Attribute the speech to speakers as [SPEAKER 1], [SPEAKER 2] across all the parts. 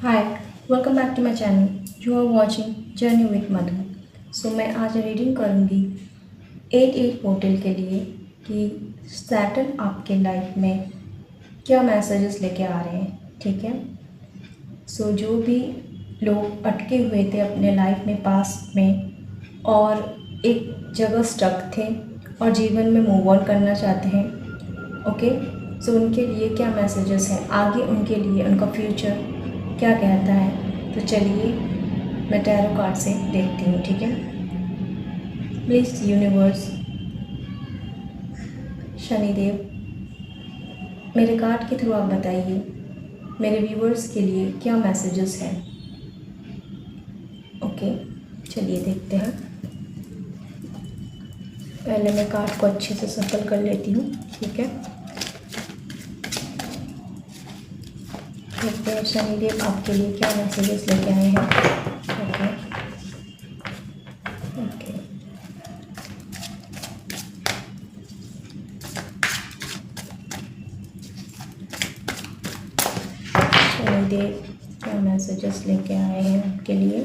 [SPEAKER 1] Hi, welcome back to my channel. You are watching journey with Madhu. So मैं आज reading करूँगी 88 portal के लिए कि सैटर्न आपके लाइफ में क्या मैसेजेस लेके आ रहे हैं। ठीक है। सो जो भी लोग अटके हुए थे अपने लाइफ में पास्ट में और एक जगह स्टक थे और जीवन में मूव ऑन करना चाहते हैं, ओके, सो उनके लिए क्या मैसेजेस हैं, आगे उनके लिए उनका फ्यूचर क्या कहता है। तो चलिए मैं टैरो कार्ड से देखती हूँ। ठीक है। प्लीज़ यूनिवर्स, शनिदेव, मेरे कार्ड के थ्रू आप बताइए मेरे व्यूवर्स के लिए क्या मैसेजेस हैं। ओके, चलिए देखते हैं। पहले मैं कार्ड को अच्छे से सफल कर लेती हूँ। ठीक है। देखते हैं शनिदेव आपके लिए क्या मैसेजेस लेके आए हैं। ओके ओके, शनिदेव क्या मैसेजेस लेके आए हैं आपके लिए।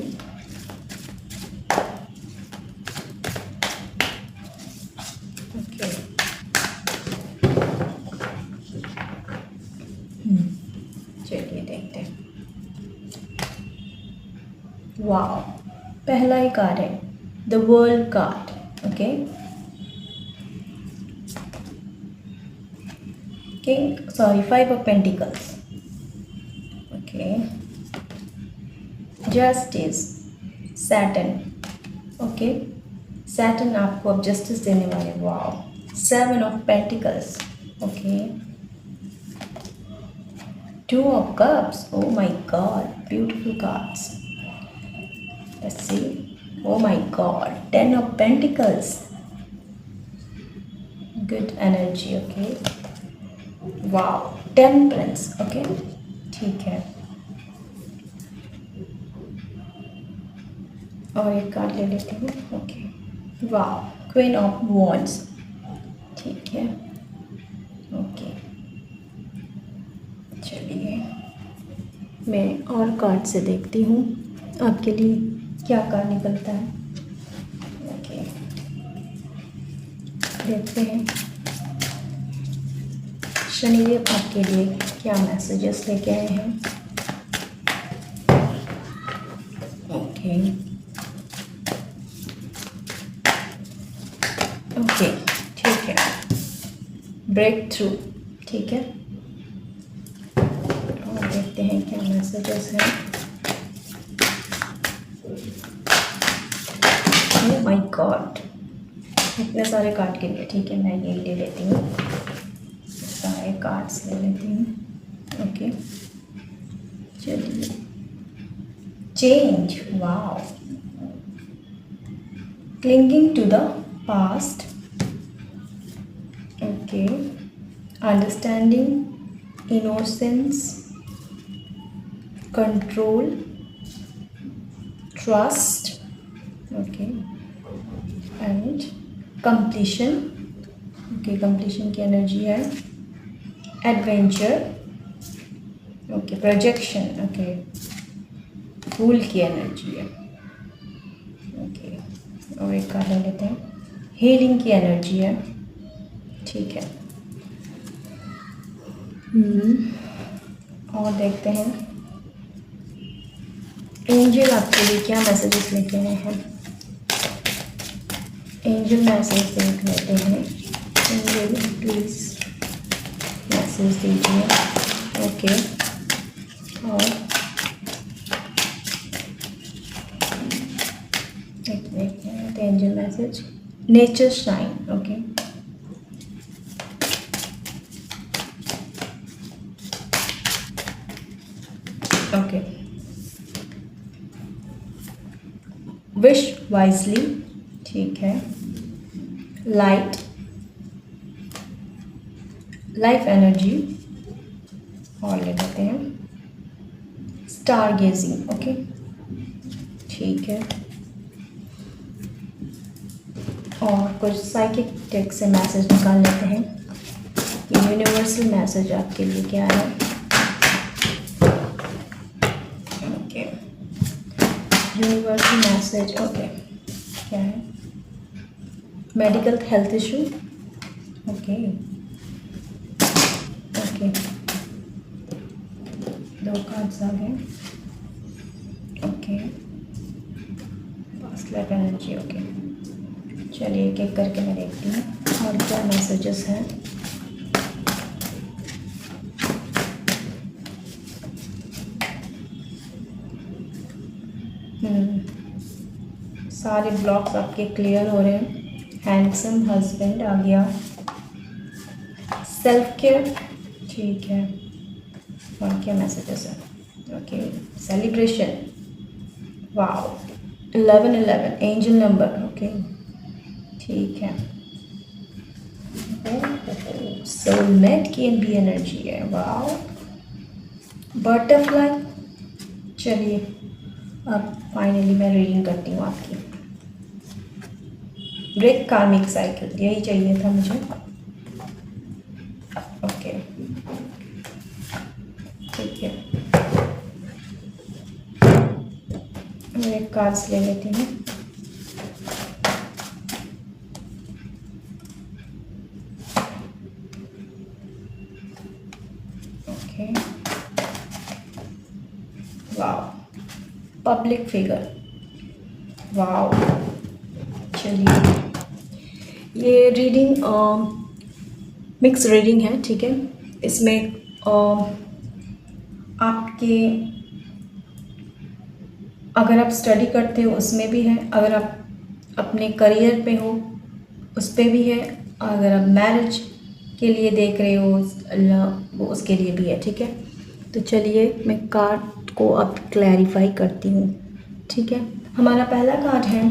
[SPEAKER 1] ओके, चलिए देखते हैं। वाह, पहला ही कार्ड है the world card. Okay, king, sorry, 5 of pentacles. Okay, justice, Saturn. Okay, Saturn आपको अब जस्टिस देने वाले। वाह, 7 of pentacles. Okay, 2 of cups. Oh my God, beautiful cards. Let's see. Oh my God, 10 of pentacles. Good energy. Okay, वाह, temperance. Okay, ठीक है। और एक कार्ड ले लेती हूँ। ओके, वाह, क्वीन ऑफ वॉन्ड्स। ठीक है। ओके, चलिए मैं और कार्ड से देखती हूँ आपके लिए क्या कार्ड निकलता है। ओके, देखते हैं शनिदेव आपके लिए क्या मैसेजेस लेके आए हैं। ओके ओके, ठीक है। Breakthrough. ठीक है, और देखते हैं क्या मैसेजेस हैं। ओह माय गॉड, इतने सारे कार्ड के लिए। ठीक है, मैं यही ले लेती हूँ, सारे कार्ड्स ले लेती हूँ। ओके, चलिए। Change, wow, clinging to the past. Okay, understanding, innocence, control, trust. Okay, and completion. Okay, completion की एनर्जी है। Adventure. Okay, projection. Okay, fool की एनर्जी है। ओके, और एक कार्ड ले लेते हैं। हीलिंग की एनर्जी है। ठीक है। और देखते हैं एंजल आपके लिए क्या मैसेजेस लेके आए हैं। एंजल मैसेज देख लेते हैं। एंजल प्लीज मैसेज दीजिए। ओके, और देखते हैं angel message. Nature shine. Okay, okay, wish wisely. ठीक है। लाइट, लाइफ एनर्जी, और ले लेते हैं स्टार गेजिंग। ओके, ठीक है। और कुछ साइकिक टेक से मैसेज निकाल लेते हैं कि यूनिवर्सल मैसेज आपके लिए क्या है। यूनिवर्सल मैसेज, ओके, क्या है? Medical health issue, okay okay, 2 cards आ गए, okay, past life energy, okay. चलिए एक एक करके मैं देखती हूँ और क्या मैसेजेस हैं। सारे ब्लॉक्स आपके क्लियर हो रहे हैं। हैंडसम हस्बैंड आ गया, सेल्फ केयर, ठीक है, और क्या मैसेजेस है? Okay, celebration, wow, 1111 angel number, okay, ठीक है। सोलमेट की भी एनर्जी है, वाओ, बटरफ्लाई। चलिए अब फाइनली मैं रीडिंग करती हूँ आपकी। ब्रेक कार्मिक साइकिल, यही चाहिए था मुझे, ओके, ठीक है। मैं एक कार्ड्स ले लेती हूँ। Okay, wow, public figure, wow. चलिए ये रीडिंग मिक्स रीडिंग है, ठीक है। इसमें आपके अगर आप स्टडी करते हो उसमें भी है, अगर आप अपने करियर पे हो उस पे भी है, अगर आप मैरिज के लिए देख रहे हो वो उसके लिए भी है, ठीक है। तो चलिए मैं कार्ड को अब क्लैरिफाई करती हूँ, ठीक है। हमारा पहला कार्ड है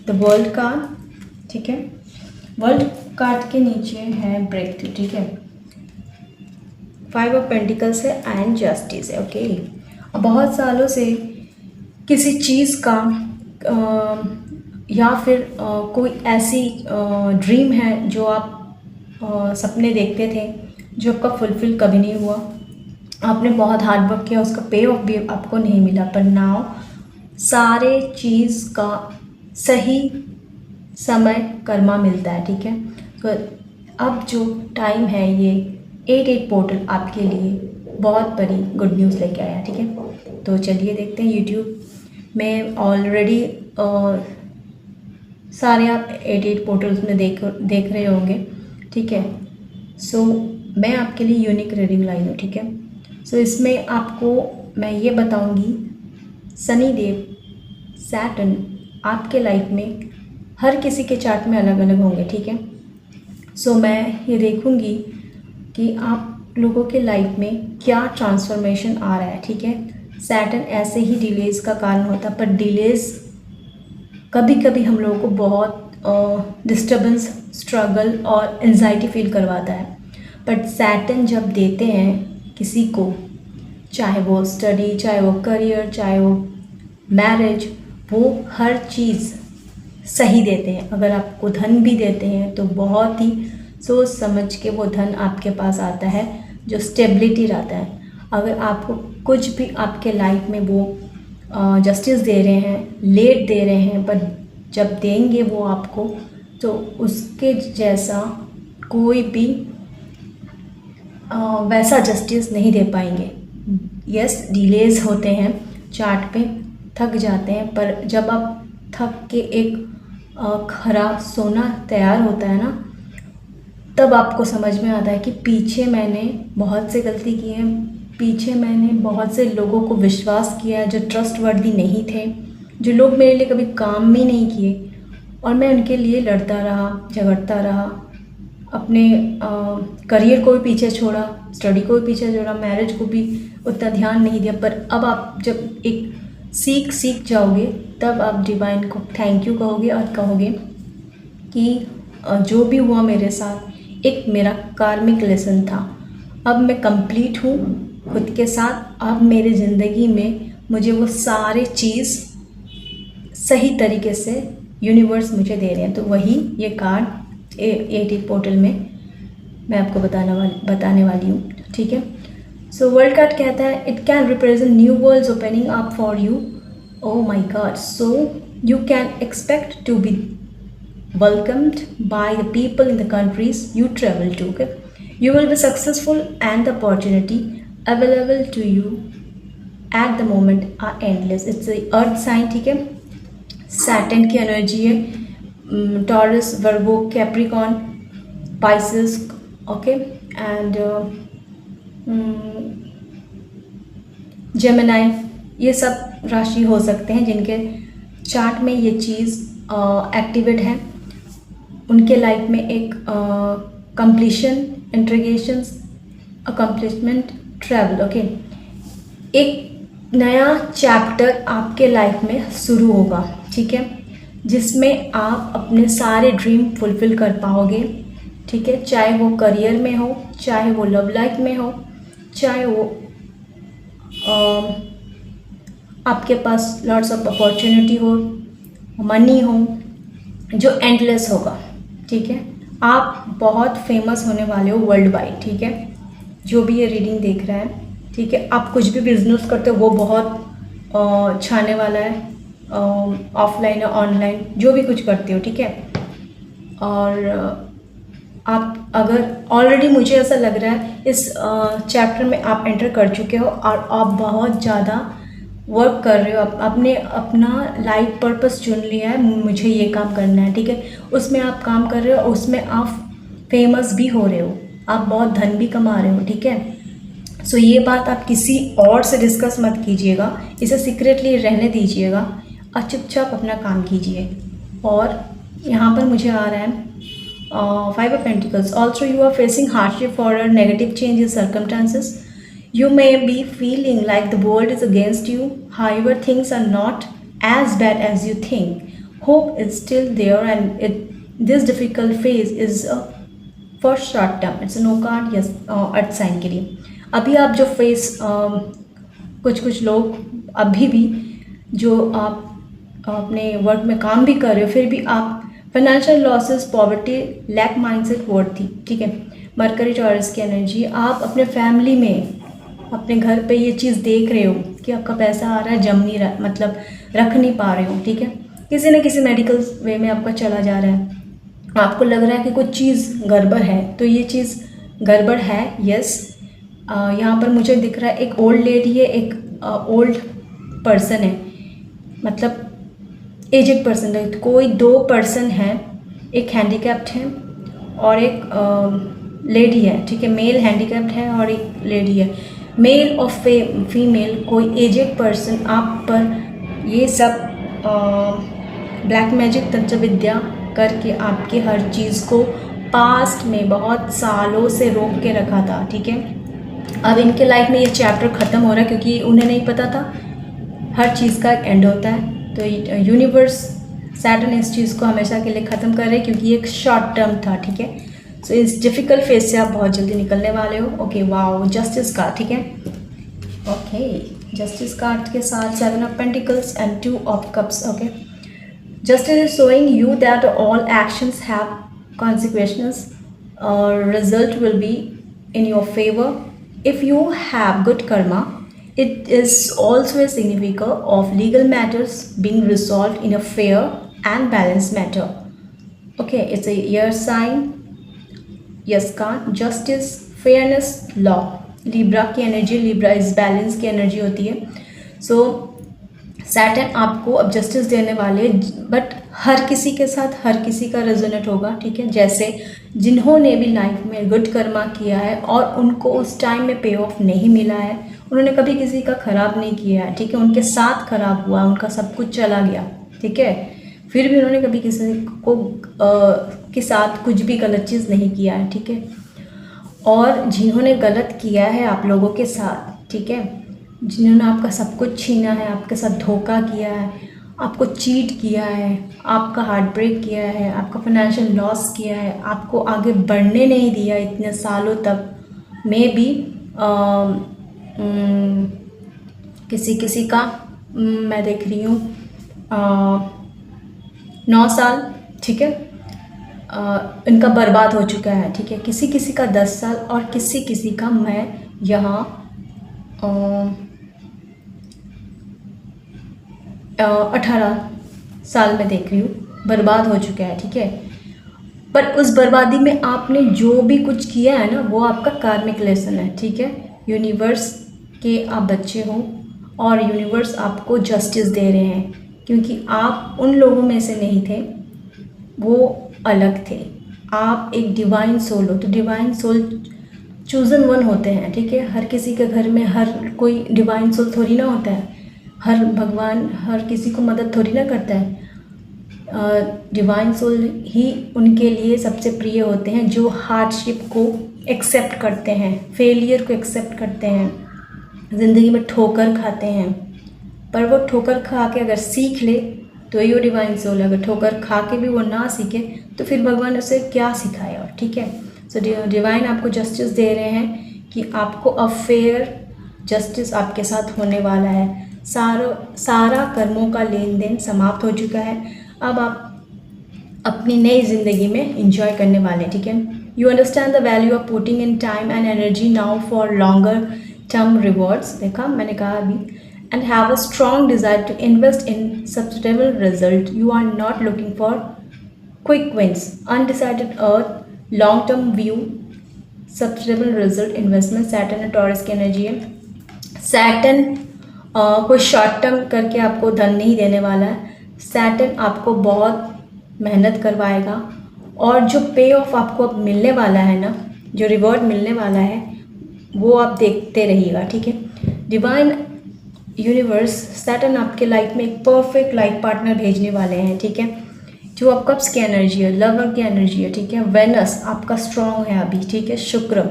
[SPEAKER 1] द वर्ल्ड कार्ड, ठीक है। वर्ल्ड कार्ड के नीचे है ब्रेक थ्रू, ठीक है। 5 ऑफ पेंटिकल्स है एंड जस्टिस है, ओके। बहुत सालों से किसी चीज़ का या फिर कोई ऐसी ड्रीम है जो आप सपने देखते थे जो आपका फुलफिल कभी नहीं हुआ। आपने बहुत हार्ड वर्क किया, उसका पे ऑफ भी आपको नहीं मिला, पर नाउ सारे चीज़ का सही समय कर्मा मिलता है, ठीक है। तो अब जो टाइम है ये 88 पोर्टल आपके लिए बहुत बड़ी गुड न्यूज़ लेके आया, ठीक है। तो चलिए देखते हैं। यूट्यूब में ऑलरेडी सारे आप 88 पोर्टल्स में देख रहे होंगे, ठीक है। सो मैं आपके लिए यूनिक रीडिंग लाई हूँ, ठीक है। सो इसमें आपको मैं ये बताऊँगी शनि देव सैटर्न आपके लाइफ में हर किसी के चार्ट में अलग अलग होंगे, ठीक है। सो मैं ये देखूँगी कि आप लोगों के लाइफ में क्या ट्रांसफॉर्मेशन आ रहा है, ठीक है। सैटर्न ऐसे ही डिलेज का कारण होता है, पर डिलेज कभी कभी हम लोगों को बहुत डिस्टर्बेंस, स्ट्रगल और एंजाइटी फील करवाता है। बट सैटर्न जब देते हैं किसी को, चाहे वो स्टडी, चाहे वो करियर, चाहे वो मैरिज, वो हर चीज़ सही देते हैं। अगर आपको धन भी देते हैं तो बहुत ही सोच समझ के वो धन आपके पास आता है, जो स्टेबिलिटी रहता है। अगर आपको कुछ भी आपके लाइफ में वो जस्टिस दे रहे हैं, लेट दे रहे हैं, पर जब देंगे वो आपको तो उसके जैसा कोई भी वैसा जस्टिस नहीं दे पाएंगे। यस, डिलेज होते हैं चार्ट पे, थक जाते हैं, पर जब आप थक के एक खरा सोना तैयार होता है ना, तब आपको समझ में आता है कि पीछे मैंने बहुत से गलती की है, पीछे मैंने बहुत से लोगों को विश्वास किया है जो ट्रस्टवर्दी नहीं थे, जो लोग मेरे लिए कभी काम ही नहीं किए, और मैं उनके लिए लड़ता रहा, झगड़ता रहा, अपने करियर को भी पीछे छोड़ा, स्टडी को भी पीछे छोड़ा, मैरिज को भी उतना ध्यान नहीं दिया। पर अब आप जब एक सीख जाओगे तब आप डिवाइन को थैंक यू कहोगे और कहोगे कि जो भी हुआ मेरे साथ एक मेरा कार्मिक लेसन था। अब मैं कंप्लीट हूँ खुद के साथ। अब मेरे ज़िंदगी में मुझे वो सारे चीज़ सही तरीके से यूनिवर्स मुझे दे रहे हैं। तो वही ये कार्ड 88 पोर्टल में मैं आपको बताने वाली हूँ, ठीक है। सो वर्ल्ड कार्ड कहता है it can represent new worlds opening up for you, Oh my God. So you can expect to be welcomed by the people in the countries you travel to. Okay, you will be successful and the opportunity available to you at the moment are endless. It's a earth sign, ठीक है, Saturn की energy है, Taurus, Virgo, Capricorn, Pisces, okay, and Gemini, ये सब राशि हो सकते हैं जिनके चार्ट में ये चीज़ एक्टिवेट है। उनके लाइफ में एक completion, integrations, accomplishment, travel, okay, एक नया चैप्टर आपके लाइफ में शुरू होगा, ठीक है, जिसमें आप अपने सारे ड्रीम फुलफिल कर पाओगे, ठीक है, चाहे वो करियर में हो, चाहे वो लव लाइफ में हो, चाहे वो आपके पास लॉट्स ऑफ अपॉर्चुनिटी हो, मनी हो, जो एंडलेस होगा, ठीक है। आप बहुत फेमस होने वाले हो वर्ल्ड वाइड, ठीक है, जो भी ये रीडिंग देख रहा है, ठीक है। आप कुछ भी बिजनेस करते हो वो बहुत छाने वाला है, ऑफलाइन या ऑनलाइन, जो भी कुछ करते हो, ठीक है। और आप अगर ऑलरेडी, मुझे ऐसा लग रहा है इस चैप्टर में आप एंटर कर चुके हो और आप बहुत ज़्यादा वर्क कर रहे हो, आपने अपना लाइफ पर्पस चुन लिया है, मुझे ये काम करना है, ठीक है, उसमें आप काम कर रहे हो, उसमें आप फेमस भी हो रहे हो, आप बहुत धन भी कमा रहे हो, ठीक है। सो ये बात आप किसी और से डिस्कस मत कीजिएगा, इसे सीक्रेटली रहने दीजिएगा और चुपचाप अपना काम कीजिए। और यहाँ पर मुझे आ रहा है five of pentacles, also you are facing hardship for a negative change in circumstances, you may be feeling like the world is against you, however things are not as bad as you think, hope is still there and this difficult phase is for short term, it's a no card, yes, earth sign के लिए अभी आप जो face, कुछ लोग अभी भी जो आप अपने वर्क में काम भी कर रहे हो, फिर भी आप financial losses, poverty, lack mindset, worthy, ठीक है, मरकरी, टॉरस की एनर्जी, आप अपने फैमिली में, अपने घर पे ये चीज़ देख रहे हो कि आपका पैसा आ रहा है, जम नहीं रहा, मतलब रख नहीं पा रहे हो, ठीक है, किसी न किसी मेडिकल वे में आपका चला जा रहा है, आपको लग रहा है कि कुछ चीज़ गड़बड़ है, तो ये चीज़ गड़बड़ है, यस। यहाँ पर मुझे दिख रहा है एक ओल्ड लेडी है, एक ओल्ड पर्सन है, मतलब एजेड पर्सन है, कोई दो पर्सन है, एक हैंडीकैप्ड है और एक लेडी है, ठीक है, मेल हैंडीकैप्ड है और एक लेडी है, मेल और फीमेल, कोई एजेड पर्सन आप पर ये सब ब्लैक मैजिक, तंत्र विद्या करके आपके हर चीज़ को पास्ट में बहुत सालों से रोक के रखा था, ठीक है। अब इनके लाइफ में ये चैप्टर ख़त्म हो रहा है क्योंकि उन्हें नहीं पता था हर चीज़ का एक एंड होता है, तो यूनिवर्स, सैटर्न इस चीज़ को हमेशा के लिए ख़त्म कर रहे हैं क्योंकि ये एक शॉर्ट टर्म था, ठीक है। सो इस डिफ़िकल्ट फेज से आप बहुत जल्दी निकलने वाले हो, ओके, वाओ, जस्टिस कार्ड, ठीक है, ओके, जस्टिस कार्ड के साथ 7 of pentacles and 2 of cups, okay, justice is showing you that all actions have consequences, result will be in your favor. If you have good karma, it is also a signifier of legal matters being resolved in a fair and balanced manner. Okay, it's a air sign, yes card, justice, fairness, law, libra की energy, libra इस balance की energy होती है। सो Saturn आपको अब justice देने वाले, but हर किसी के साथ हर किसी का रेजोनेट होगा, ठीक है, जैसे जिन्होंने भी लाइफ में गुड कर्मा किया है और उनको उस टाइम में पे ऑफ नहीं मिला है, उन्होंने कभी किसी का ख़राब नहीं किया है, ठीक है, उनके साथ ख़राब हुआ, उनका सब कुछ चला गया, ठीक है, फिर भी उन्होंने कभी किसी को के साथ कुछ भी गलत चीज़ नहीं किया है, ठीक है। और जिन्होंने गलत किया है आप लोगों के साथ, ठीक है, जिन्होंने आपका सब कुछ छीना है, आपके साथ धोखा किया है, आपको चीट किया है, आपका हार्ट ब्रेक किया है, आपका फाइनेंशियल लॉस किया है, आपको आगे बढ़ने नहीं दिया इतने सालों तक, मे बी किसी का मैं देख रही हूँ 9 साल, ठीक है, इनका बर्बाद हो चुका है, ठीक है, किसी का 10 साल और किसी का मैं यहाँ 18 साल में देख रही हूँ, बर्बाद हो चुका है, ठीक है। पर उस बर्बादी में आपने जो भी कुछ किया है ना, वो आपका कार्मिक लेसन है, ठीक है। यूनिवर्स के आप बच्चे हो और यूनिवर्स आपको जस्टिस दे रहे हैं, क्योंकि आप उन लोगों में से नहीं थे, वो अलग थे। आप एक डिवाइन सोल हो, तो डिवाइन सोल चूज़न वन होते हैं, ठीक है। हर किसी के घर में हर कोई डिवाइन सोल थोड़ी ना होता है, हर भगवान हर किसी को मदद थोड़ी ना करता है। डिवाइन सोल ही उनके लिए सबसे प्रिय होते हैं जो हार्डशिप को एक्सेप्ट करते हैं, फेलियर को एक्सेप्ट करते हैं, ज़िंदगी में ठोकर खाते हैं। पर वो ठोकर खा के अगर सीख ले तो ये डिवाइन सोल है। अगर ठोकर खा के भी वो ना सीखे तो फिर भगवान उसे क्या सिखाए, और ठीक है। सो डिवाइन आपको जस्टिस दे रहे हैं कि आपको अ फेयर जस्टिस आपके साथ होने वाला है। सारा कर्मों का लेन देन समाप्त हो चुका है। अब आप अपनी नई ज़िंदगी में इंजॉय करने वाले हैं, ठीक है। You understand the value of putting in time and energy now for longer term rewards, देखा मैंने कहा अभी, and have a strong desire to invest in sustainable result. You are not looking for quick wins, undecided earth, long term view, sustainable result investment. Saturn और Taurus की energy है। Saturn कोई short term करके आपको धन नहीं देने वाला है। सैटर्न आपको बहुत मेहनत करवाएगा, और जो पे ऑफ आपको अब मिलने वाला है ना, जो रिवॉर्ड मिलने वाला है, वो आप देखते रहिएगा, ठीक है। डिवाइन यूनिवर्स सैटर्न आपके लाइफ में एक परफेक्ट लाइफ पार्टनर भेजने वाले हैं, ठीक है। जो आप कप्स की एनर्जी है, लवर की एनर्जी है, ठीक है। वेनस आपका स्ट्रॉन्ग है अभी, ठीक है। शुक्र,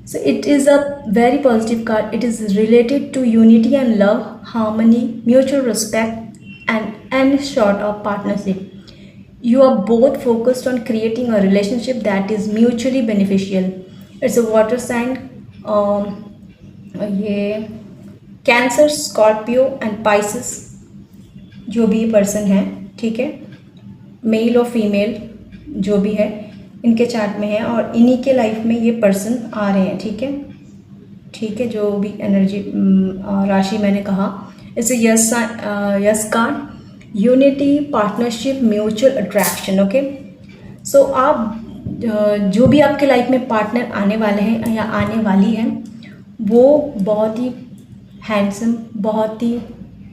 [SPEAKER 1] so it is a very positive card. It is related to unity and love, harmony, mutual respect and any sort of partnership. You are both focused on creating a relationship that is mutually beneficial. It's a water sign, ये cancer, Scorpio and Pisces जो भी person है, ठीक है, mail और female जो भी है इनके चार्ट में है, और इन्हीं के लाइफ में ये पर्सन आ रहे हैं, ठीक है, ठीक है। जो भी एनर्जी राशि मैंने कहा, इसे yes card, unity, partnership, mutual attraction, okay. So आप जो भी आपके लाइफ में पार्टनर आने वाले हैं या आने वाली हैं, वो बहुत ही हैंडसम, बहुत ही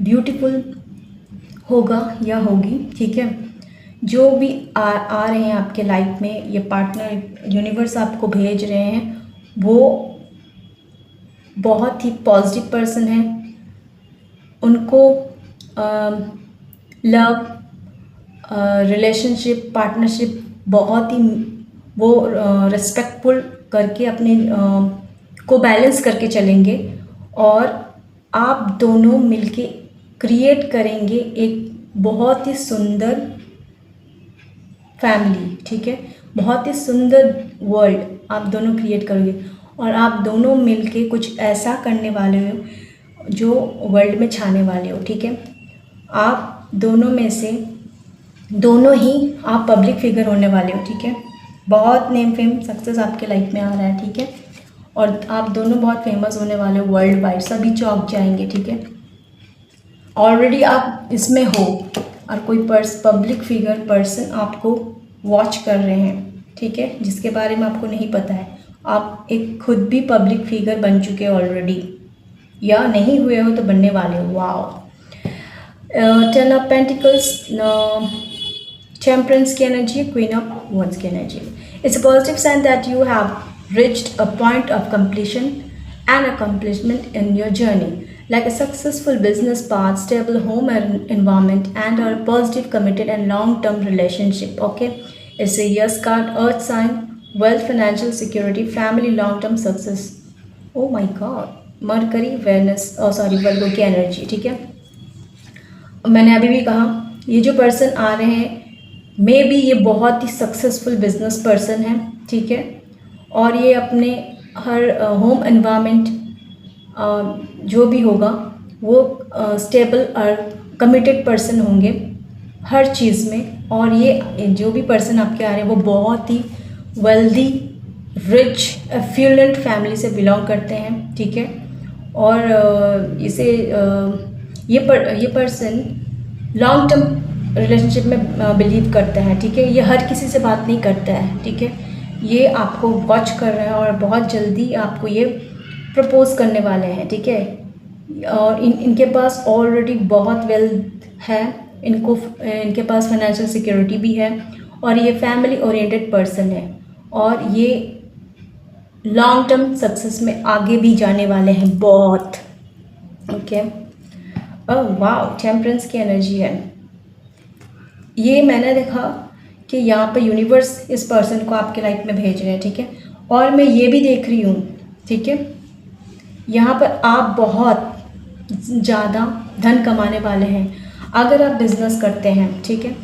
[SPEAKER 1] ब्यूटीफुल होगा या होगी, ठीक है। जो भी आ रहे हैं आपके लाइफ में, ये पार्टनर यूनिवर्स आपको भेज रहे हैं, वो बहुत ही पॉजिटिव पर्सन है। उनको लव, रिलेशनशिप, पार्टनरशिप बहुत ही वो रिस्पेक्टफुल करके अपने को बैलेंस करके चलेंगे, और आप दोनों मिलके क्रिएट करेंगे एक बहुत ही सुंदर फैमिली, ठीक है। बहुत ही सुंदर वर्ल्ड आप दोनों क्रिएट करोगे, और आप दोनों मिलके कुछ ऐसा करने वाले हो जो वर्ल्ड में छाने वाले हो, ठीक है। आप दोनों में से दोनों ही आप पब्लिक फिगर होने वाले हो, ठीक है। बहुत नेम फेम सक्सेस आपके लाइफ में आ रहा है, ठीक है। और आप दोनों बहुत फेमस होने वाले हो वर्ल्ड वाइड, सभी चौंक जाएंगे, ठीक है। ऑलरेडी आप इसमें हो, और कोई पब्लिक फिगर पर्सन आपको वॉच कर रहे हैं, ठीक है, जिसके बारे में आपको नहीं पता है। आप एक खुद भी पब्लिक फिगर बन चुके हो ऑलरेडी, या नहीं हुए हो तो बनने वाले हो। वाओ। 10 ऑफ पेंटिकल्स, टेम्परेंस की एनर्जी, क्वीन ऑफ वंस की energy. It's a positive sign that you have reached a point of completion and accomplishment in your journey, like a successful business path, stable home environment, and a positive, committed, and long-term relationship. Okay, it's a yes card, earth sign, wealth, financial security, family, long-term success. Oh my God, Mercury, Venus, Virgo की energy, ठीक है। मैंने अभी भी कहा, ये जो person आ रहे हैं, मे बी ये बहुत ही सक्सेसफुल बिजनेस पर्सन है, ठीक है। और ये अपने हर होम एनवायरनमेंट जो भी होगा वो स्टेबल और कमिटेड पर्सन होंगे हर चीज़ में। और ये जो भी पर्सन आपके आ रहे हैं वो बहुत ही वेल्दी, रिच, एफ्लुएंट फैमिली से बिलोंग करते हैं, ठीक है। और ये पर्सन लॉन्ग टर्म रिलेशनशिप में बिलीव करता है, ठीक है। ये हर किसी से बात नहीं करता है, ठीक है। ये आपको वॉच कर रहा है और बहुत जल्दी आपको ये प्रपोज करने वाले हैं, ठीक है। और इनके पास ऑलरेडी बहुत वेल्थ है, इनके पास फाइनेंशियल सिक्योरिटी भी है, और ये फैमिली ओरिएंटेड पर्सन है, और ये लॉन्ग टर्म सक्सेस में आगे भी जाने वाले हैं बहुत, ओके। ओह वाह, टेम्परेंस की एनर्जी है। ये मैंने देखा कि यहाँ पे यूनिवर्स इस पर्सन को आपके लाइफ में भेज रहे हैं, ठीक है। और मैं ये भी देख रही हूँ, ठीक है, यहाँ पर आप बहुत ज़्यादा धन कमाने वाले हैं अगर आप बिज़नेस करते हैं, ठीक है।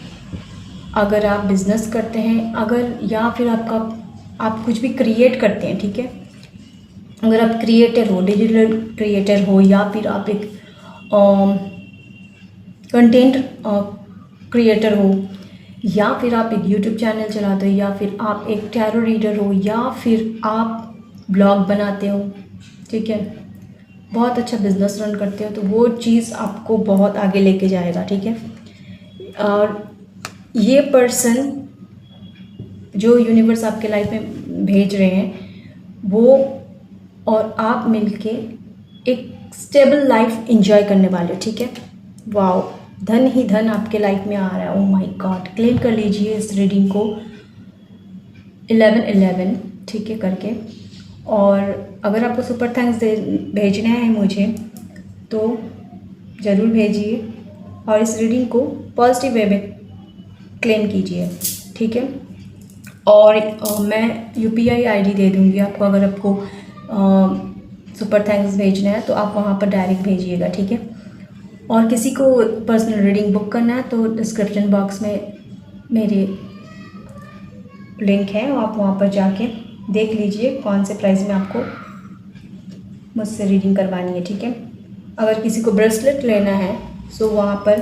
[SPEAKER 1] अगर आप बिज़नेस करते हैं, अगर या फिर आप कुछ भी क्रिएट करते हैं, ठीक है। अगर आप क्रिएटर हो, डिजिटल क्रिएटर हो, या फिर आप एक कंटेंट क्रिएटर हो, या फिर आप एक यूट्यूब चैनल चलाते हो, या फिर आप एक टैरो रीडर हो, या फिर आप ब्लॉग बनाते हो, ठीक है, बहुत अच्छा बिजनेस रन करते हो, तो वो चीज़ आपको बहुत आगे लेके जाएगा, ठीक है। और ये पर्सन जो यूनिवर्स आपके लाइफ में भेज रहे हैं, वो और आप मिलके एक स्टेबल लाइफ एंजॉय करने वाले हो, ठीक है। वाओ, धन ही धन आपके लाइफ में आ रहा है। ओह माय गॉड, क्लेम कर लीजिए इस रीडिंग को 1111, ठीक है, करके। और अगर आपको सुपर थैंक्स भेजना है मुझे तो ज़रूर भेजिए, और इस रीडिंग को पॉजिटिव वे में क्लेम कीजिए, ठीक है। और मैं UPI ID दे दूँगी आपको, अगर आपको सुपर थैंक्स भेजना है तो आप वहाँ पर डायरेक्ट भेजिएगा, ठीक है। और किसी को पर्सनल रीडिंग बुक करना है तो डिस्क्रिप्शन बॉक्स में मेरे लिंक है, आप वहाँ पर जाके देख लीजिए कौन से प्राइस में आपको मुझसे रीडिंग करवानी है, ठीक है। अगर किसी को ब्रेसलेट लेना है सो वहाँ पर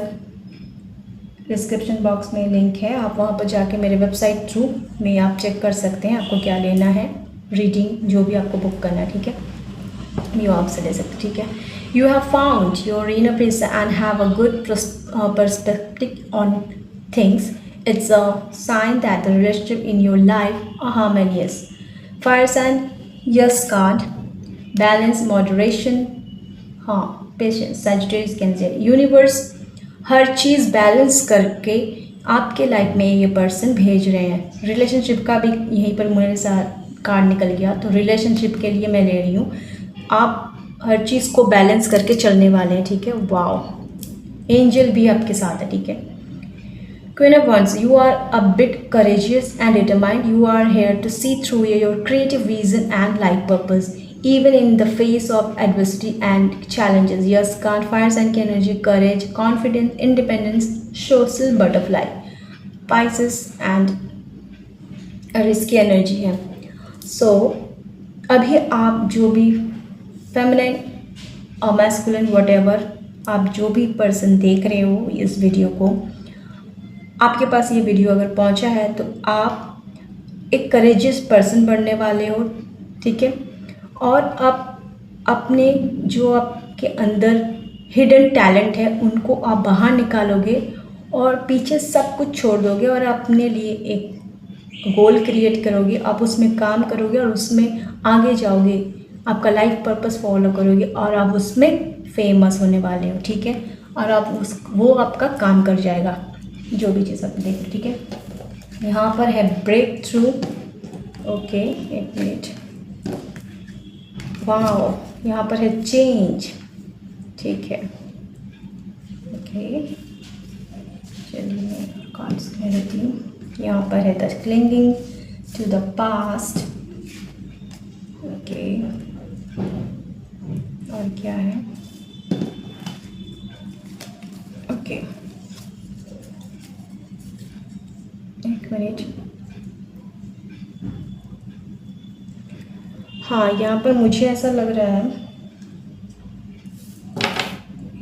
[SPEAKER 1] डिस्क्रिप्शन बॉक्स में लिंक है, आप वहाँ पर जाके मेरे वेबसाइट थ्रू में आप चेक कर सकते हैं आपको क्या लेना है, रीडिंग जो भी आपको बुक करना है, ठीक है, ये आपसे ले सकते, ठीक है। You have found your inner peace and have a good perspective on things. It's a sign that the relationship in your life are harmonious. Fire sign, yes card, balance, moderation, हाँ, patience, Sagittarius, Cancer. Universe हर चीज़ balance करके आपके life में ये person भेज रहे हैं। Relationship का भी यहीं पर मेरे साथ कार्ड निकल गया, तो रिलेशनशिप के लिए मैं ले रही हूँ। आप हर चीज़ को बैलेंस करके चलने वाले हैं, ठीक है। वाओ, एंजल भी आपके साथ है, ठीक है। Queen of Wands, you are a bit courageous and determined. You are here to see through your creative vision and life purpose, even in the face of adversity and challenges. Yes, can't fire sign की energy, courage, confidence, independence, social butterfly, Pisces and Aries की energy है। So अभी आप जो भी feminine और masculine whatever आप जो भी पर्सन देख रहे हो इस वीडियो को, आपके पास ये वीडियो अगर पहुंचा है तो आप एक करेजियस पर्सन बनने वाले हो, ठीक है। और आप अपने जो आपके अंदर हिडन टैलेंट है उनको आप बाहर निकालोगे और पीछे सब कुछ छोड़ दोगे और अपने लिए एक गोल क्रिएट करोगे, आप उसमें काम करोगे और उसमें आगे जाओगे, आपका लाइफ पर्पस फॉलो करोगे और आप उसमें फेमस होने वाले हो, ठीक है। और आप वो आपका काम कर जाएगा जो भी चीज़ आप देख, ठीक है। यहाँ पर है ब्रेक थ्रू, ओके, एक मिनट, वाओ, यहाँ पर है चेंज, ठीक है, ओके। चलिए मैं कार्ड्स कह देती हूँ। यहाँ पर है the clinging to the past, okay, और क्या है, ओके, एक मिनट, हाँ, यहाँ पर मुझे ऐसा लग रहा है,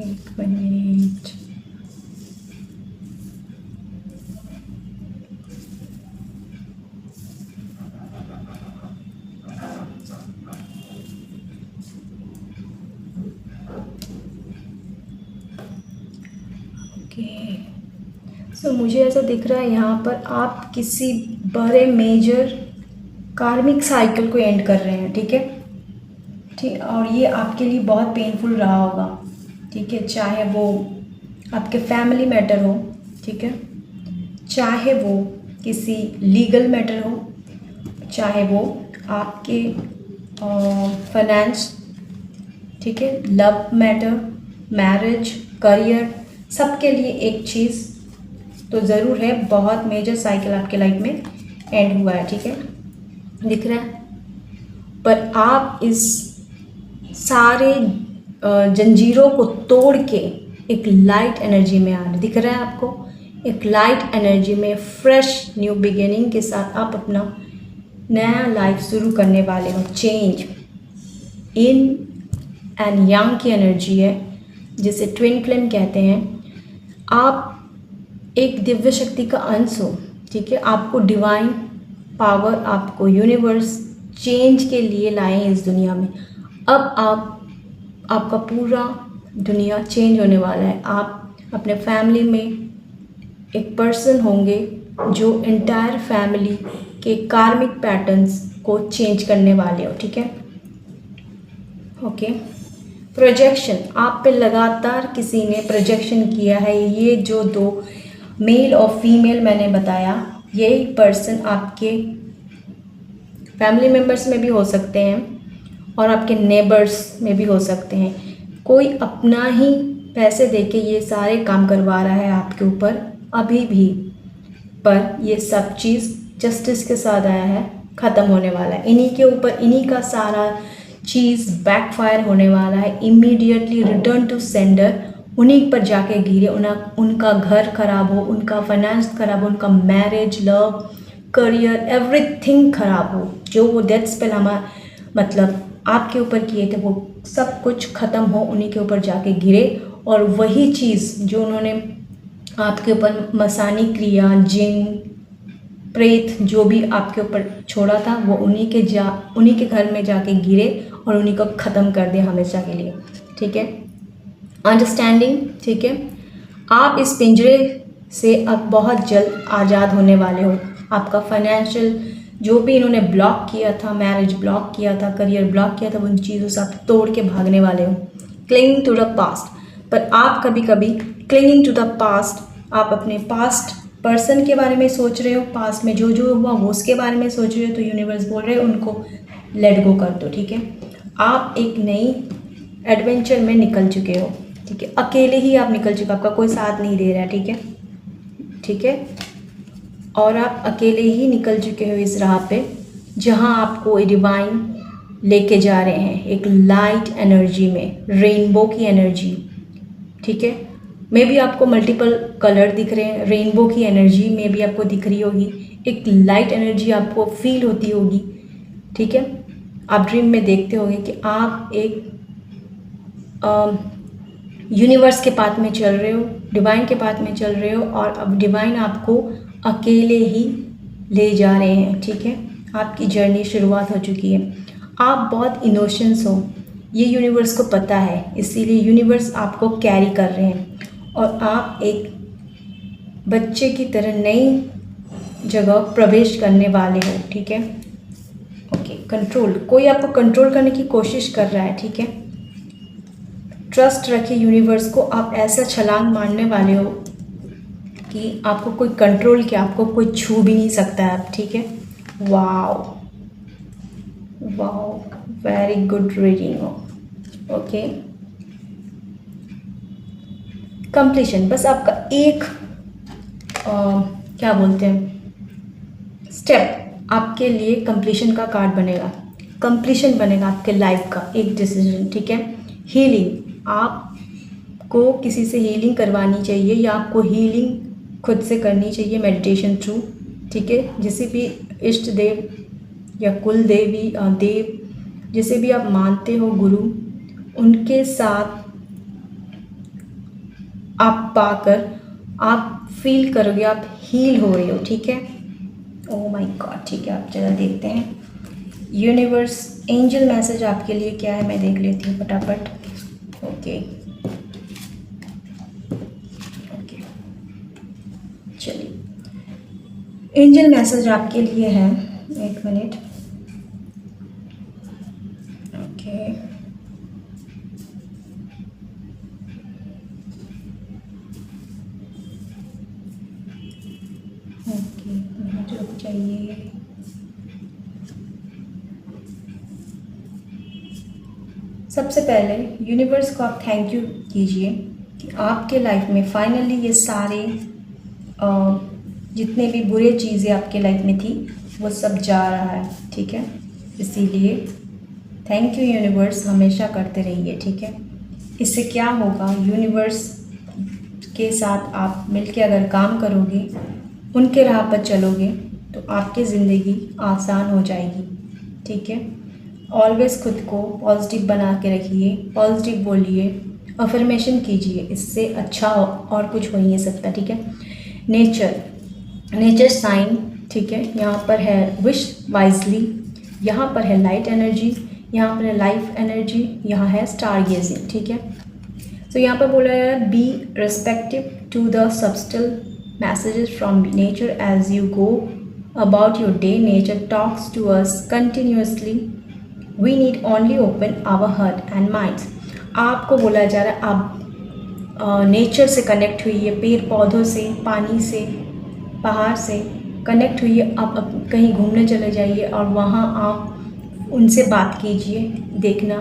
[SPEAKER 1] एक मिनट, ओके, सो मुझे ऐसा दिख रहा है यहाँ पर आप किसी बड़े मेजर कार्मिक साइकिल को एंड कर रहे हैं, ठीक है। ठीक, और ये आपके लिए बहुत पेनफुल रहा होगा, ठीक है। चाहे वो आपके फैमिली मैटर हो, ठीक है, चाहे वो किसी लीगल मैटर हो, चाहे वो आपके फाइनेंस, ठीक है, लव मैटर, मैरिज, करियर, सबके लिए एक चीज़ तो ज़रूर है, बहुत मेजर साइकिल आपके लाइफ में एंड हुआ है, ठीक है, दिख रहा है। पर आप इस सारे जंजीरों को तोड़ के एक लाइट एनर्जी में आ रहे, दिख रहा है आपको, एक लाइट एनर्जी में फ्रेश न्यू बिगिनिंग के साथ आप अपना नया लाइफ शुरू करने वाले हो। चेंज इन एंड यांग की एनर्जी है, जिसे ट्विन फ्लेम कहते हैं। आप एक दिव्य शक्ति का अंश हो, ठीक है। आपको डिवाइन पावर, आपको यूनिवर्स चेंज के लिए लाए इस दुनिया में। अब आपका पूरा दुनिया चेंज होने वाला है। आप अपने फैमिली में एक पर्सन होंगे जो एंटायर फैमिली के कार्मिक पैटर्न्स को चेंज करने वाले हो, ठीक है। ओके, प्रोजेक्शन, आप पे लगातार किसी ने प्रोजेक्शन किया है। ये जो दो मेल और फीमेल मैंने बताया, यही पर्सन आपके फैमिली मेम्बर्स में भी हो सकते हैं और आपके नेबर्स में भी हो सकते हैं। कोई अपना ही पैसे देके ये सारे काम करवा रहा है आपके ऊपर अभी भी, पर ये सब चीज़ जस्टिस के साथ आया है, ख़त्म होने वाला है। इन्हीं के ऊपर इन्हीं का सारा चीज़ बैकफायर होने वाला है। इमीडिएटली रिटर्न टू सेंडर, उन्हीं पर जाके गिरे, उनका घर खराब हो, उनका फाइनेंस खराब हो, उनका मैरिज, लव, करियर, एवरीथिंग खराब हो। जो वो डेथ स्पेल हमारा मतलब आपके ऊपर किए थे, वो सब कुछ ख़त्म हो, उन्हीं के ऊपर जाके गिरे। और वही चीज़ जो उन्होंने आपके ऊपर मसानी क्रिया, जिन, प्रेत जो भी आपके ऊपर छोड़ा था, वो उन्हीं के घर में जाके गिरे और उन्हीं को ख़त्म कर दिया हमेशा के लिए, ठीक है। अंडरस्टैंडिंग, ठीक है। आप इस पिंजरे से अब बहुत जल्द आज़ाद होने वाले हो। आपका फाइनेंशियल जो भी इन्होंने ब्लॉक किया था, मैरिज ब्लॉक किया था, करियर ब्लॉक किया था, उन चीज़ों से आप तोड़ के भागने वाले हो। क्लिंगिंग टू द पास्ट, पर आप कभी कभी क्लिंगिंग टू द पास्ट, आप अपने पास्ट पर्सन के बारे में सोच रहे हो, पास्ट में जो जो हुआ वो उसके बारे में सोच रहे हो, तो यूनिवर्स बोल रहे हो उनको लेट गो कर दो, ठीक है। आप एक नई एडवेंचर में निकल चुके हो, ठीक है। अकेले ही आप निकल चुके हो, आपका कोई साथ नहीं दे रहा है, ठीक है, ठीक है। और आप अकेले ही निकल चुके हो इस राह पे, जहाँ आपको डिवाइन लेके जा रहे हैं एक लाइट एनर्जी में, रेनबो की एनर्जी, ठीक है। मे भी आपको मल्टीपल कलर दिख रहे हैं, रेनबो की एनर्जी में भी आपको दिख रही होगी, एक लाइट एनर्जी आपको फील होती होगी, ठीक है। आप ड्रीम में देखते होंगे कि आप एक यूनिवर्स के पाथ में चल रहे हो, डिवाइन के पाथ में चल रहे हो, और अब डिवाइन आपको अकेले ही ले जा रहे हैं, ठीक है। आपकी जर्नी शुरुआत हो चुकी है। आप बहुत इनोसेंस हो, ये यूनिवर्स को पता है, इसीलिए यूनिवर्स आपको कैरी कर रहे हैं और आप एक बच्चे की तरह नई जगह प्रवेश करने वाले हो, ठीक है। ओके, कंट्रोल, कोई आपको कंट्रोल करने की कोशिश कर रहा है, ठीक है। ट्रस्ट रखिए यूनिवर्स को, आप ऐसा छलांग मारने वाले हो कि आपको कोई कंट्रोल क्या, आपको कोई छू भी नहीं सकता है, ठीक है। Wow wow, very good reading हो। ओके, कंप्लीशन, बस आपका एक क्या बोलते हैं स्टेप आपके लिए कंप्लीशन का कार्ड बनेगा, कंप्लीशन बनेगा आपके लाइफ का एक डिसीजन, ठीक है। हीलिंग, आपको किसी से हीलिंग करवानी चाहिए या आपको हीलिंग खुद से करनी चाहिए मेडिटेशन थ्रू, ठीक है। जिसे भी इष्ट देव या कुल देवी देव जिसे भी आप मानते हो, गुरु, उनके साथ आप पाकर आप फील करोगे आप हील हो रहे हो, ठीक है। ओह माय गॉड, ठीक है। आप जरा देखते हैं यूनिवर्स एंजल मैसेज आपके लिए क्या है, मैं देख लेती हूँ फटाफट। ओके ओके, एंजल मैसेज आपके लिए है, एक मिनट। ओके, ओके, मिनट रुक जाइए। सबसे पहले यूनिवर्स को आप थैंक यू कीजिए कि आपके लाइफ में फाइनली ये सारे जितने भी बुरे चीज़ें आपके लाइफ में थी वो सब जा रहा है, ठीक है। इसीलिए थैंक यू यूनिवर्स, हमेशा करते रहिए, ठीक है। इससे क्या होगा, यूनिवर्स के साथ आप मिलके अगर काम करोगे, उनके राह पर चलोगे, तो आपकी ज़िंदगी आसान हो जाएगी, ठीक है। ऑलवेज़ खुद को पॉजिटिव बना के रखिए, पॉजिटिव बोलिए, अफर्मेशन कीजिए, इससे अच्छा और कुछ हो ही नहीं सकता, ठीक है। नेचर साइन, ठीक है। यहाँ पर है विश वाइजली, यहाँ पर है लाइट एनर्जी, यहाँ पर है लाइफ एनर्जी, यहाँ है स्टार गेजिंग, ठीक है। तो यहाँ पर बोला है be respective to the subtle messages from nature as you go about your day. Nature talks to us continuously, we need only open our heart and minds. आपको बोला जा रहा है आप नेचर से कनेक्ट हुई है, पेड़ पौधों से, पानी से, पहाड़ से कनेक्ट हुई है। आप कहीं घूमने चले जाइए और वहाँ आप उनसे बात कीजिए, देखना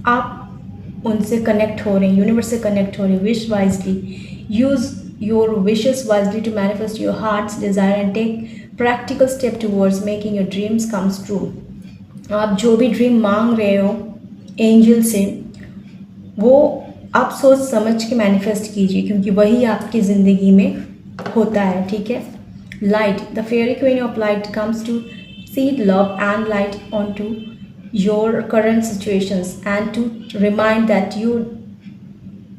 [SPEAKER 1] आप उनसे कनेक्ट हो रहे हैं, यूनिवर्स से कनेक्ट हो रहे हैं। Wish wisely, use your wishes wisely to manifest your heart's desire and take practical step towards making your dreams comes true. आप जो भी ड्रीम मांग रहे हो एंजल से, वो आप सोच समझ के मैनिफेस्ट कीजिए, क्योंकि वही आपकी ज़िंदगी में होता है, ठीक है। Light, the fairy queen of light comes to seed love and light on to your current situations and to remind that you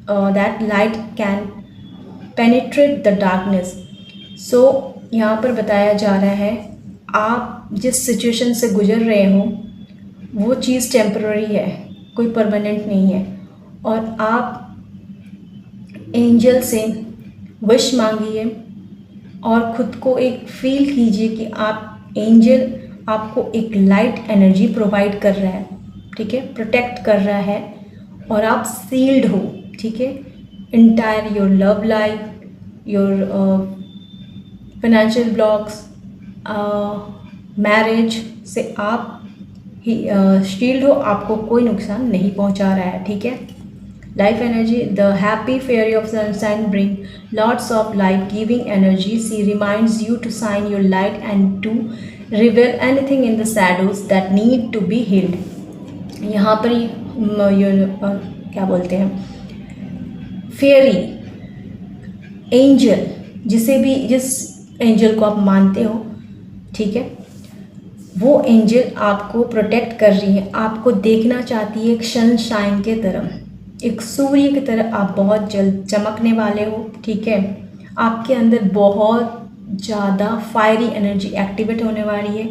[SPEAKER 1] that light can penetrate the darkness. So यहाँ पर बताया जा रहा है आप जिस सिचुएशन से गुजर रहे हो वो चीज़ टेम्पररी है, कोई परमानेंट नहीं है। और आप एंजल से विश मांगिए और ख़ुद को एक फील कीजिए कि आप एंजल आपको एक लाइट एनर्जी प्रोवाइड कर रहा है, ठीक है, प्रोटेक्ट कर रहा है और आप सील्ड हो, ठीक है। Entire your love life, your financial blocks, marriage से आप ही शील्ड हो, आपको कोई नुकसान नहीं पहुंचा रहा है, ठीक है। Life energy, the happy fairy of sunshine bring lots of life giving energy. She reminds you to shine your light and to reveal anything in the shadows that need to be healed. यहाँ पर क्या बोलते हैं, fairy angel, जिस angel को आप मानते हो, ठीक है, वो एंजल आपको प्रोटेक्ट कर रही है, आपको देखना चाहती है एक सनशाइन के तरह, एक सूर्य की तरह। आप बहुत जल्द चमकने वाले हो, ठीक है। आपके अंदर बहुत ज़्यादा फायरी एनर्जी एक्टिवेट होने वाली है,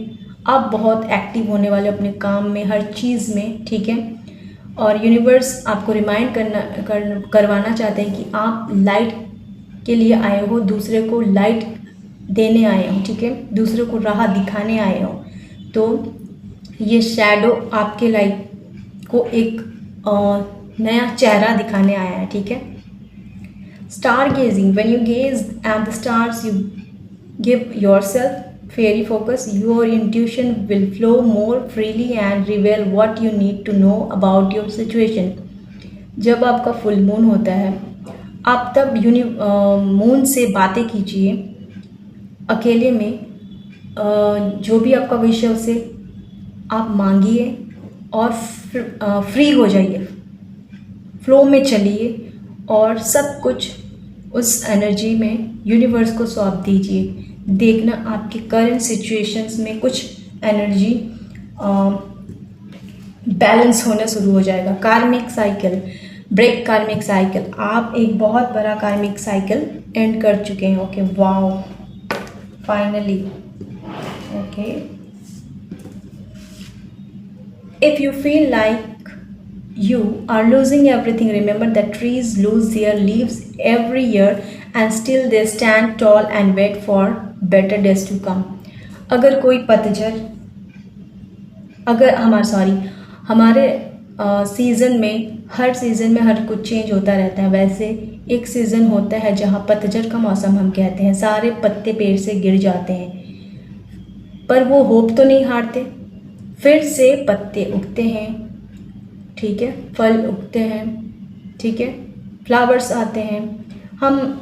[SPEAKER 1] आप बहुत एक्टिव होने वाले अपने काम में, हर चीज़ में, ठीक है। और यूनिवर्स आपको रिमाइंड करवाना चाहते हैं कि आप लाइट के लिए आए हो, दूसरे को लाइट देने आए हो, ठीक है, दूसरे को राह दिखाने आए हो। तो ये शैडो आपके लाइफ को एक नया चेहरा दिखाने आया है, ठीक है। Star gazing, when you gaze at the stars you give yourself fairy focus, your intuition will flow more freely and reveal what you need to know about your situation. जब आपका फुल मून होता है, आप तब moon से बातें कीजिए अकेले में, जो भी आपका विश है उसे आप मांगिए और फ्री हो जाइए, फ्लो में चलिए और सब कुछ उस एनर्जी में यूनिवर्स को सौंप दीजिए। देखना आपके करंट सिचुएशंस में कुछ एनर्जी बैलेंस होना शुरू हो जाएगा। कार्मिक साइकिल, ब्रेक कार्मिक साइकिल, आप एक बहुत बड़ा कार्मिक साइकिल एंड कर चुके हैं। Okay, wow, finally. Okay, if you feel like you are losing everything, remember that trees lose their leaves every year and still they stand tall and wait for better days to come। अगर कोई पतझड़, अगर हमारे season में, हर season में हर कुछ change होता रहता है, वैसे एक सीज़न होता है जहाँ पतझड़ का मौसम हम कहते हैं, सारे पत्ते पेड़ से गिर जाते हैं, पर वो होप तो नहीं हारते, फिर से पत्ते उगते हैं, ठीक है, फल उगते हैं, ठीक है, फ्लावर्स आते हैं। हम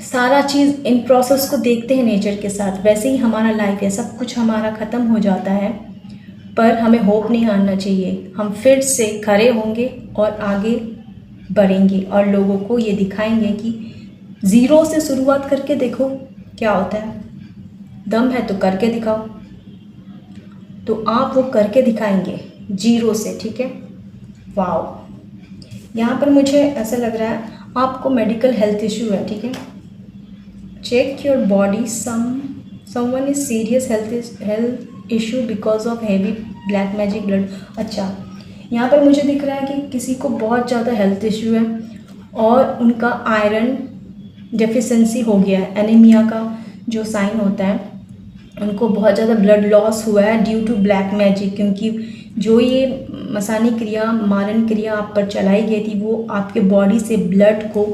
[SPEAKER 1] सारा चीज़ इन प्रोसेस को देखते हैं नेचर के साथ। वैसे ही हमारा लाइफ है, सब कुछ हमारा ख़त्म हो जाता है, पर हमें होप नहीं हारना चाहिए। हम फिर से खड़े होंगे और आगे बढ़ेंगे और लोगों को ये दिखाएंगे कि ज़ीरो से शुरुआत करके देखो क्या होता है। दम है तो करके दिखाओ। तो आप वो करके दिखाएंगे जीरो से, ठीक है। वाओ, यहाँ पर मुझे ऐसा लग रहा है आपको मेडिकल हेल्थ इशू है, ठीक है। Check your body, someone is serious health issue because of heavy black magic blood. अच्छा, यहाँ पर मुझे दिख रहा है कि किसी को बहुत ज़्यादा हेल्थ इशू है और उनका आयरन डेफिशिएंसी हो गया है, एनीमिया का जो साइन होता है, उनको बहुत ज़्यादा ब्लड लॉस हुआ है ड्यू टू ब्लैक मैजिक। क्योंकि जो ये मसानी क्रिया, मारन क्रिया आप पर चलाई गई थी, वो आपके बॉडी से ब्लड को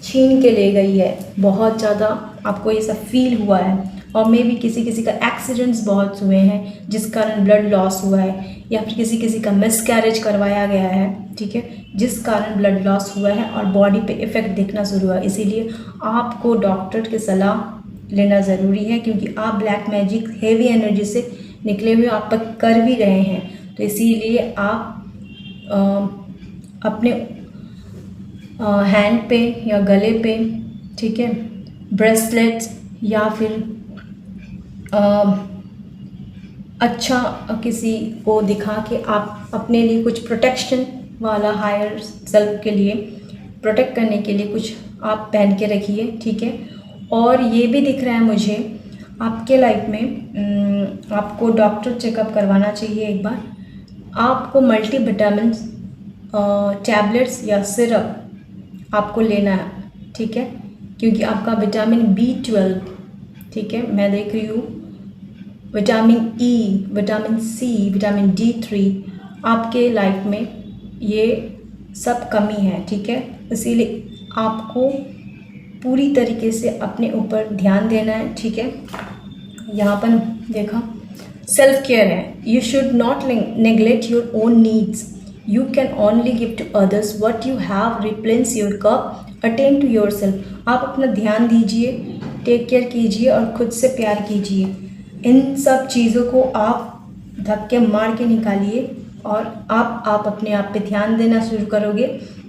[SPEAKER 1] छीन के ले गई है। बहुत ज़्यादा आपको ये सब फील हुआ है। और मे भी किसी का एक्सीडेंट्स बहुत हुए हैं जिस कारण ब्लड लॉस हुआ है, या फिर किसी का मिसकैरेज करवाया गया है, ठीक है, जिस कारण ब्लड लॉस हुआ है और बॉडी पे इफ़ेक्ट दिखना शुरू हुआ है। इसीलिए आपको डॉक्टर की सलाह लेना ज़रूरी है, क्योंकि आप ब्लैक मैजिक हेवी एनर्जी से निकले हुए आप पर कर भी रहे हैं। तो इसीलिए आप अपने हैंड पे या गले पे, ठीक है, ब्रेसलेट्स या फिर अच्छा किसी को दिखा के आप अपने लिए कुछ प्रोटेक्शन वाला, हायर सेल्फ के लिए प्रोटेक्ट करने के लिए कुछ आप पहन के रखिए, ठीक है। और ये भी दिख रहा है मुझे आपके लाइफ में आपको डॉक्टर चेकअप करवाना चाहिए एक बार। आपको मल्टीविटामिन टैबलेट्स या सिरप आपको लेना है, ठीक है, क्योंकि आपका विटामिन B12, ठीक है, मैं देख रही हूँ vitamin E, vitamin C, vitamin D3, आपके लाइफ में ये सब कमी है, ठीक है। इसीलिए आपको पूरी तरीके से अपने ऊपर ध्यान देना है, ठीक है। यहाँ पर देखा सेल्फ केयर है। You should not neglect your own needs, you can only give to others what you have, replace your cup, attend to yourself. आप अपना ध्यान दीजिए, टेक केयर कीजिए और खुद से प्यार कीजिए। इन सब चीज़ों को आप धक्के मार के निकालिए और आप अपने आप पे ध्यान देना शुरू करोगे,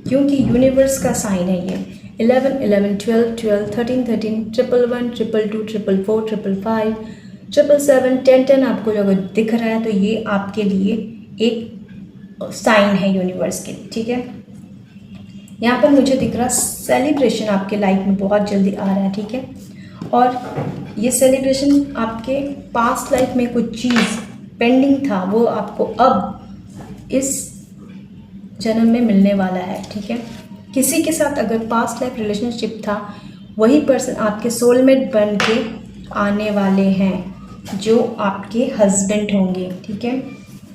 [SPEAKER 1] क्योंकि यूनिवर्स का साइन है ये। 11 11 12 12 13 13 111 122 444 555 777 10 10 आपको जो अगर दिख रहा है तो ये आपके लिए एक साइन है यूनिवर्स के लिए, ठीक है। यहाँ पर मुझे दिख रहा सेलिब्रेशन आपके लाइफ में बहुत जल्दी आ रहा है, ठीक है। और ये सेलिब्रेशन आपके पास्ट लाइफ में कुछ चीज़ पेंडिंग था, वो आपको अब इस जन्म में मिलने वाला है, ठीक है। किसी के साथ अगर पास्ट लाइफ रिलेशनशिप था, वही पर्सन आपके सोलमेट बन के आने वाले हैं, जो आपके हस्बैंड होंगे, ठीक है।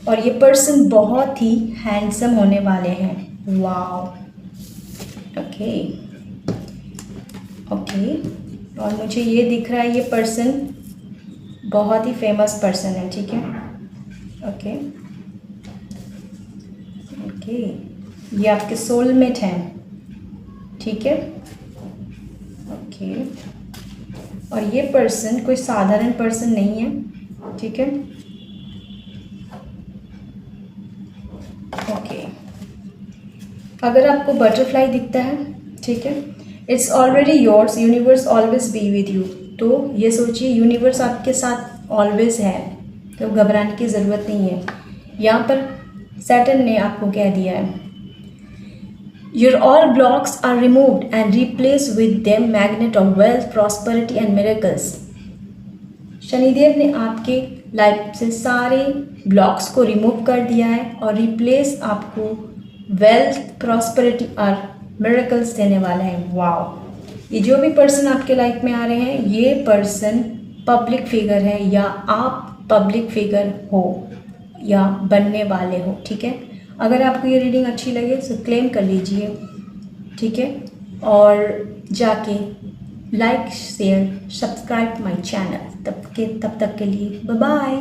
[SPEAKER 1] और ये पर्सन बहुत ही हैंडसम होने वाले हैं। Wow, okay okay. और मुझे ये दिख रहा है ये पर्सन बहुत ही फेमस पर्सन है, ठीक है। ओके ओके, ये आपके सोलमेट हैं, ठीक है। ओके, और ये पर्सन कोई साधारण पर्सन नहीं है, ठीक है। ओके, अगर आपको बटरफ्लाई दिखता है, ठीक है, it's already yours, universe always be with you. तो ये सोचिए यूनिवर्स आपके साथ ऑलवेज है, तो घबराने की ज़रूरत नहीं है। यहाँ पर सैटर्न ने आपको कह दिया है your all blocks are removed and replace with them magnet of wealth, prosperity and miracles. Shanidev ने आपके लाइफ से सारे ब्लॉक्स को रिमूव कर दिया है और रिप्लेस आपको वेल्थ, प्रॉस्पेरिटी और मिरेकल्स देने वाला है। वाओ, ये जो भी पर्सन आपके लाइफ में आ रहे हैं, ये पर्सन पब्लिक फिगर है या आप पब्लिक फिगर हो या बनने वाले हो, ठीक है। अगर आपको ये रीडिंग अच्छी लगे तो क्लेम कर लीजिए, ठीक है। और जाके like share subscribe my channel. तब तक के लिए बाय बाय।